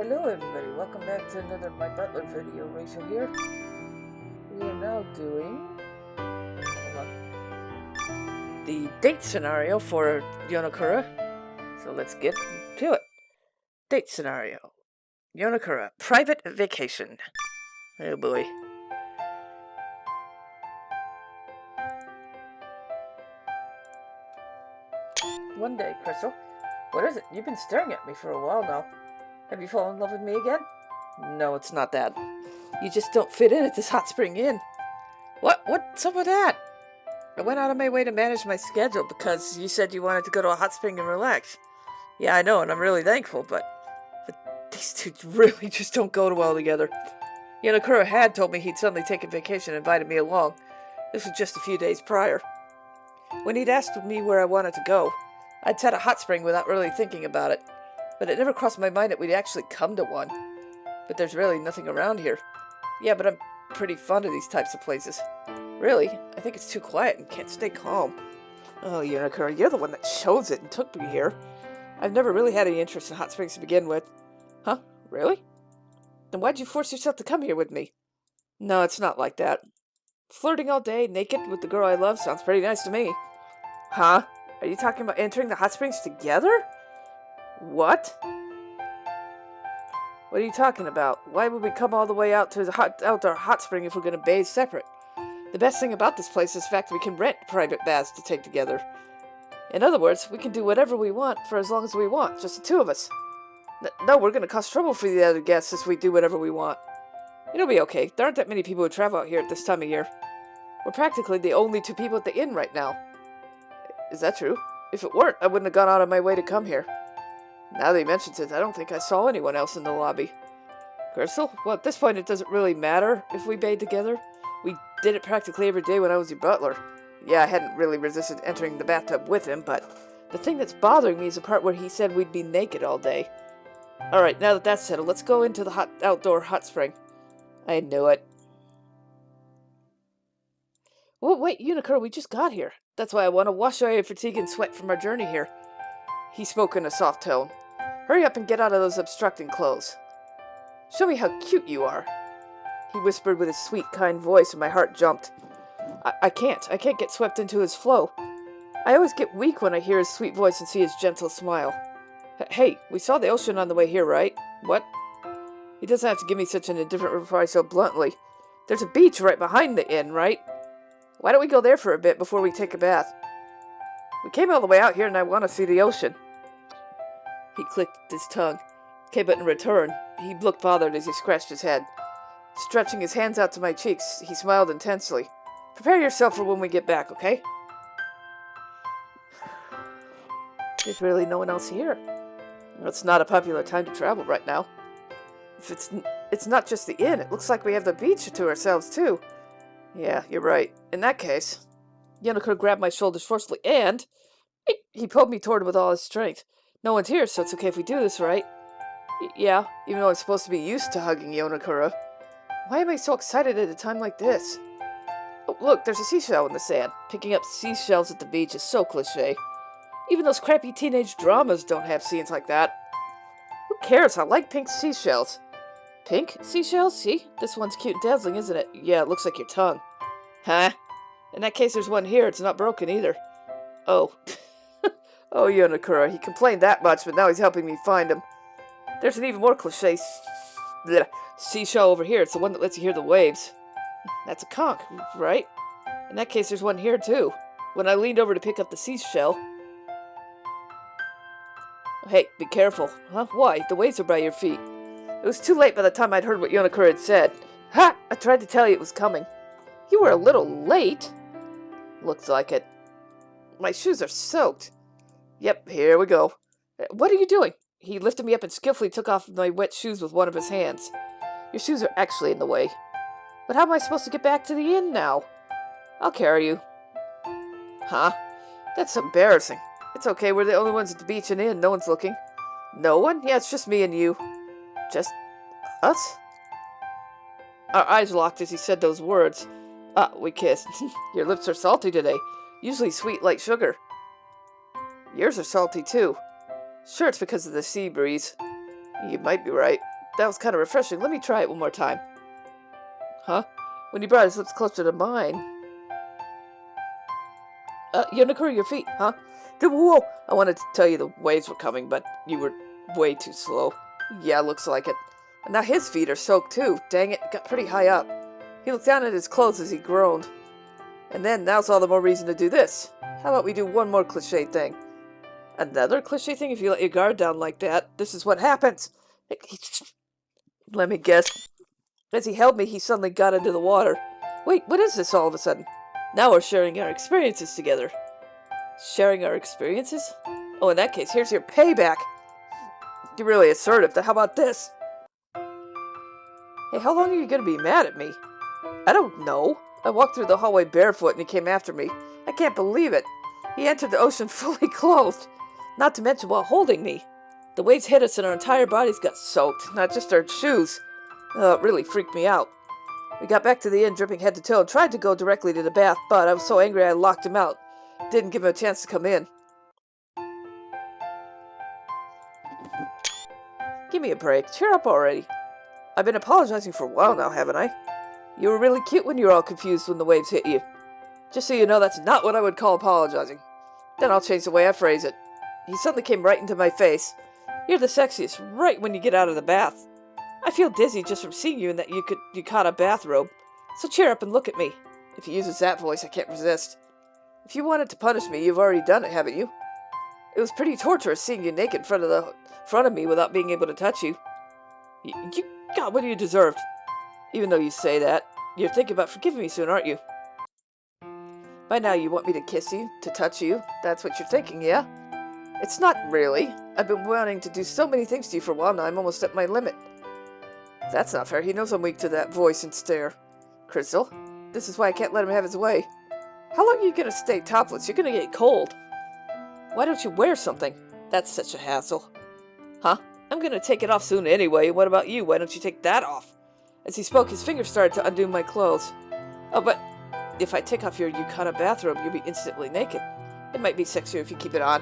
Hello everybody, welcome back to another My Butler video. Rachel here. We are now doing the date scenario for Yonekura. So let's get to it. Date scenario. Yonekura, private vacation. Oh boy. One day, Crystal. What is it? You've been staring at me for a while now. Have you fallen in love with me again? No, it's not that. You just don't fit in at this hot spring inn. What's up with that? I went out of my way to manage my schedule because you said you wanted to go to a hot spring and relax. Yeah, I know, and I'm really thankful, but these two really just don't go well together. Yonekura had told me he'd suddenly taken vacation and invited me along. This was just a few days prior. When he'd asked me where I wanted to go, I'd said a hot spring without really thinking about it. But it never crossed my mind that we'd actually come to one. But there's really nothing around here. Yeah, but I'm pretty fond of these types of places. Really, I think it's too quiet and can't stay calm. Oh, Yonekura, you're the one that chose it and took me here. I've never really had any interest in hot springs to begin with. Huh? Really? Then why'd you force yourself to come here with me? No, it's not like that. Flirting all day, naked, with the girl I love sounds pretty nice to me. Huh? Are you talking about entering the hot springs together? What? What are you talking about? Why would we come all the way out to the outdoor hot spring if we're going to bathe separate? The best thing about this place is the fact that we can rent private baths to take together. In other words, we can do whatever we want for as long as we want, just the two of us. No, we're going to cause trouble for the other guests if we do whatever we want. It'll be okay. There aren't that many people who travel out here at this time of year. We're practically the only two people at the inn right now. Is that true? If it weren't, I wouldn't have gone out of my way to come here. Now that he mentions it, I don't think I saw anyone else in the lobby. Crystal? Well, at this point, it doesn't really matter if we bathe together. We did it practically every day when I was your butler. Yeah, I hadn't really resisted entering the bathtub with him, but the thing that's bothering me is the part where he said we'd be naked all day. Alright, now that that's settled, let's go into the outdoor hot spring. I knew it. Well, wait, Yonekura, we just got here. That's why I want to wash away fatigue and sweat from our journey here. He spoke in a soft tone. Hurry up and get out of those obstructing clothes. Show me how cute you are. He whispered with his sweet, kind voice, and my heart jumped. I can't get swept into his flow. I always get weak when I hear his sweet voice and see his gentle smile. Hey, we saw the ocean on the way here, right? What? He doesn't have to give me such an indifferent reply so bluntly. There's a beach right behind the inn, right? Why don't we go there for a bit before we take a bath? We came all the way out here and I want to see the ocean. He clicked his tongue. Okay, but in return, he looked bothered as he scratched his head. Stretching his hands out to my cheeks, he smiled intensely. Prepare yourself for when we get back, okay? There's really no one else here. It's not a popular time to travel right now. If it's not just the inn, it looks like we have the beach to ourselves too. Yeah, you're right. In that case, Yonekura grabbed my shoulders forcefully and he pulled me toward him with all his strength. No one's here, so it's okay if we do this, right? Yeah, even though I'm supposed to be used to hugging Yonekura. Why am I so excited at a time like this? Oh, look, there's a seashell in the sand. Picking up seashells at the beach is so cliché. Even those crappy teenage dramas don't have scenes like that. Who cares? I like pink seashells. Pink seashells? See? This one's cute and dazzling, isn't it? Yeah, it looks like your tongue. Huh? In that case, there's one here. It's not broken either. Oh. Oh, Yonekura. He complained that much, but now he's helping me find him. There's an even more cliché seashell over here. It's the one that lets you hear the waves. That's a conch, right? In that case, there's one here, too. When I leaned over to pick up the seashell... Hey, be careful. Huh? Why? The waves are by your feet. It was too late by the time I'd heard what Yonekura had said. Ha! I tried to tell you it was coming. You were a little late. Looks like it. My shoes are soaked. Yep, here we go. What are you doing? He lifted me up and skillfully took off my wet shoes with one of his hands. Your shoes are actually in the way. But how am I supposed to get back to the inn now? I'll carry you. Huh? That's embarrassing. It's okay, we're the only ones at the beach and inn. No one's looking. No one? Yeah, it's just me and you. Just us? Our eyes locked as he said those words. We kissed. Your lips are salty today. Usually sweet like sugar. Yours are salty too. Sure, it's because of the sea breeze. You might be right. That was kind of refreshing. Let me try it one more time. Huh? When he brought his lips closer to mine. Yonekura, your feet, huh? Whoa! I wanted to tell you the waves were coming, but you were way too slow. Yeah, looks like it. And now his feet are soaked too. Dang it got pretty high up. He looked down at his clothes as he groaned. And then, now's all the more reason to do this. How about we do one more cliche thing? Another cliche thing? If you let your guard down like that, this is what happens. Let me guess. As he held me, he suddenly got into the water. Wait, what is this all of a sudden? Now we're sharing our experiences together. Sharing our experiences? Oh, in that case, here's your payback. You're really assertive. How about this? Hey, how long are you going to be mad at me? I don't know. I walked through the hallway barefoot and he came after me. I can't believe it. He entered the ocean fully clothed. Not to mention while holding me. The waves hit us and our entire bodies got soaked, not just our shoes. It really freaked me out. We got back to the inn dripping head to toe and tried to go directly to the bath, but I was so angry I locked him out. Didn't give him a chance to come in. Give me a break. Cheer up already. I've been apologizing for a while now, haven't I? You were really cute when you were all confused when the waves hit you. Just so you know, that's not what I would call apologizing. Then I'll change the way I phrase it. He suddenly came right into my face. You're the sexiest right when you get out of the bath. I feel dizzy just from seeing you and that you caught a bathrobe. So cheer up and look at me. If he uses that voice, I can't resist. If you wanted to punish me, you've already done it, haven't you? It was pretty torturous seeing you naked in front of me without being able to touch you. You got what you deserved. Even though you say that, you're thinking about forgiving me soon, aren't you? By now you want me to kiss you, to touch you. That's what you're thinking, yeah? It's not really. I've been wanting to do so many things to you for a while now, I'm almost at my limit. That's not fair. He knows I'm weak to that voice and stare. Crystal, this is why I can't let him have his way. How long are you going to stay topless? You're going to get cold. Why don't you wear something? That's such a hassle. Huh? I'm going to take it off soon anyway. What about you? Why don't you take that off? As he spoke, his fingers started to undo my clothes. Oh, but if I take off your yukata bathrobe, you'll be instantly naked. It might be sexier if you keep it on.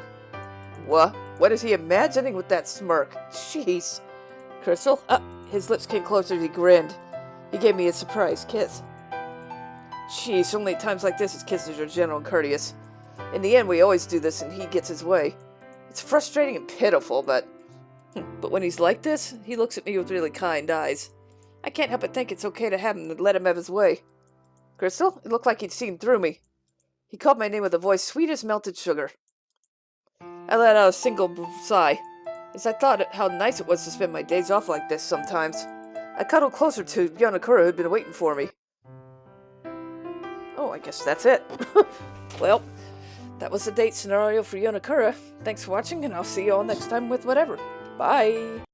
What? What is he imagining with that smirk? Jeez. Crystal? His lips came closer as he grinned. He gave me a surprise kiss. Jeez, only at times like this his kisses are gentle and courteous. In the end, we always do this and he gets his way. It's frustrating and pitiful, but when he's like this, he looks at me with really kind eyes. I can't help but think it's okay to have him and let him have his way. Crystal? It looked like he'd seen through me. He called my name with a voice sweet as melted sugar. I let out a single sigh, as I thought how nice it was to spend my days off like this sometimes. I cuddled closer to Yonekura, who'd been waiting for me. Oh, I guess that's it. Well, that was the date scenario for Yonekura. Thanks for watching, and I'll see you all next time with whatever. Bye!